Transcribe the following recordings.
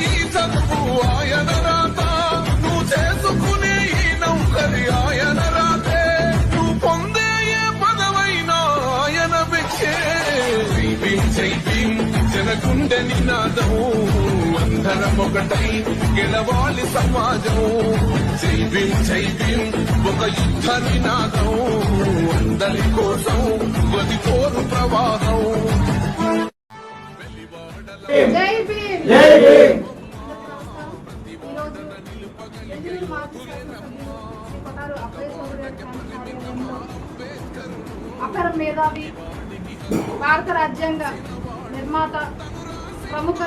ఈ చదువు ఆయన రాత, నువ్వు చేసుకునే ఈ నౌకరి ఆయన రాతే, నువ్వు పొందే ఏ పదవైనా ఆయన భిక్షే. జై భీం జనగుండె నినాదం, అందరం ఒకటై గెలవాలి సమాజం. జై భీం ఒక యుద్ధ నినాదం, అందరి కోసం గది కోరు ప్రవాహం. జై భీం. అపర మేధావి, భారత రాజ్యాంగ నిర్మాత, ప్రముఖ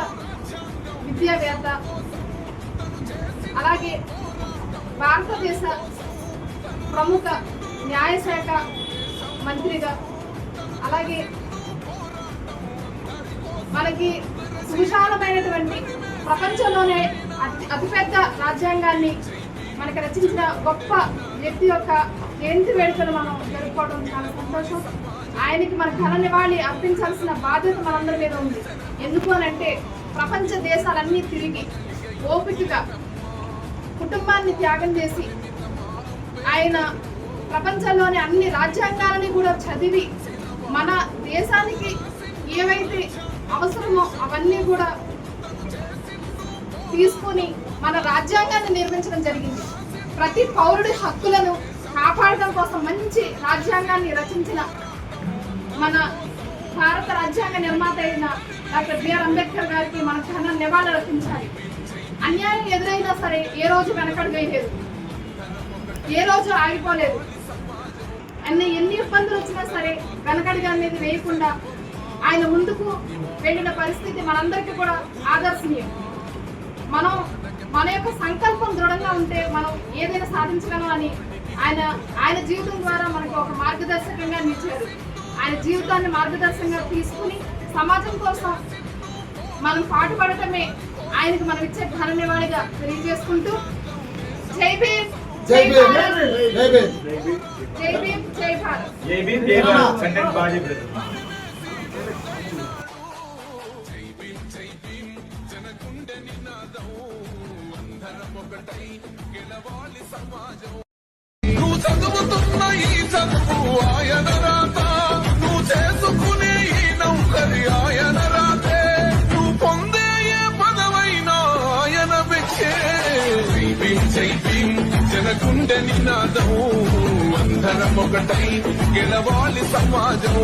విద్యావేత్త, అలాగే భారతదేశ ప్రముఖ న్యాయశాఖ మంత్రిగా, అలాగే మనకి సువిశాలమైనటువంటి ప్రపంచంలోనే అతిపెద్ద రాజ్యాంగాన్ని మనకి రచించిన గొప్ప వ్యక్తి యొక్క జయంతి వేడుకలు మనం జరుపుకోవడం చాలా సంతోషం. ఆయనకి మన ఘన నివాళి అర్పించాల్సిన బాధ్యత మనందరి మీద ఉంది. ఎందుకు అనంటే ప్రపంచ దేశాలన్నీ తిరిగి ఓపికగా కుటుంబాన్ని త్యాగం చేసి ఆయన ప్రపంచంలోని అన్ని రాజ్యాంగాలని కూడా చదివి మన దేశానికి ఏవైతే అవసరమో అవన్నీ కూడా తీసుకుని మన రాజ్యాంగాన్ని నిర్మించడం జరిగింది. ప్రతి పౌరుడి హక్కులను కాపాడడం కోసం మంచి రాజ్యాంగాన్ని రచించిన మన భారత రాజ్యాంగ నిర్మాత అయిన డాక్టర్ బిఆర్ అంబేద్కర్ గారికి మన ఘన నివాళులు అర్పించాలి. అన్యాయం ఎదురైనా సరే ఏ రోజు వెనకడుగు వేయలేదు, ఏ రోజు ఆగిపోలేదు. ఎన్ని ఇబ్బందులు వచ్చినా సరే వెనకడుగు అనేది వేయకుండా ఆయన ముందుకు వెళ్ళిన పరిస్థితి మనందరికీ కూడా ఆదర్శనీయం. మన యొక్క సంకల్పం దృఢంగా ఉంటే మనం ఏదైనా సాధించగలం అని ఆయన జీవితం ద్వారా మనకు ఒక మార్గదర్శకంగా నిలిచారు. ఆయన జీవితాన్ని మార్గదర్శకంగా తీసుకుని సమాజం కోసం మనం పాటుపడటమే ఆయనకు మనం ఇచ్చే ఘన నివాళిగా తెలియజేసుకుంటూ జై భీమ్ జై భారత్, జై భీమ్ జై భారత్, జై భీమ్ జై భారత్. జనగుండె నినాదం, అందరం ఒకటై గెలవాలి సమాజం. నువ్వు చదువుతున్న ఈ చదువు ఆయన రాత, నువ్వు చేసుకునే ఈ నౌకరి ఆయన రాతే, నువ్వు పొందే ఏ పదవైనా ఆయన భిక్షే. జై భీం జనగుండె నినాదం, అందరం ఒకటై గెలవాలి సమాజం.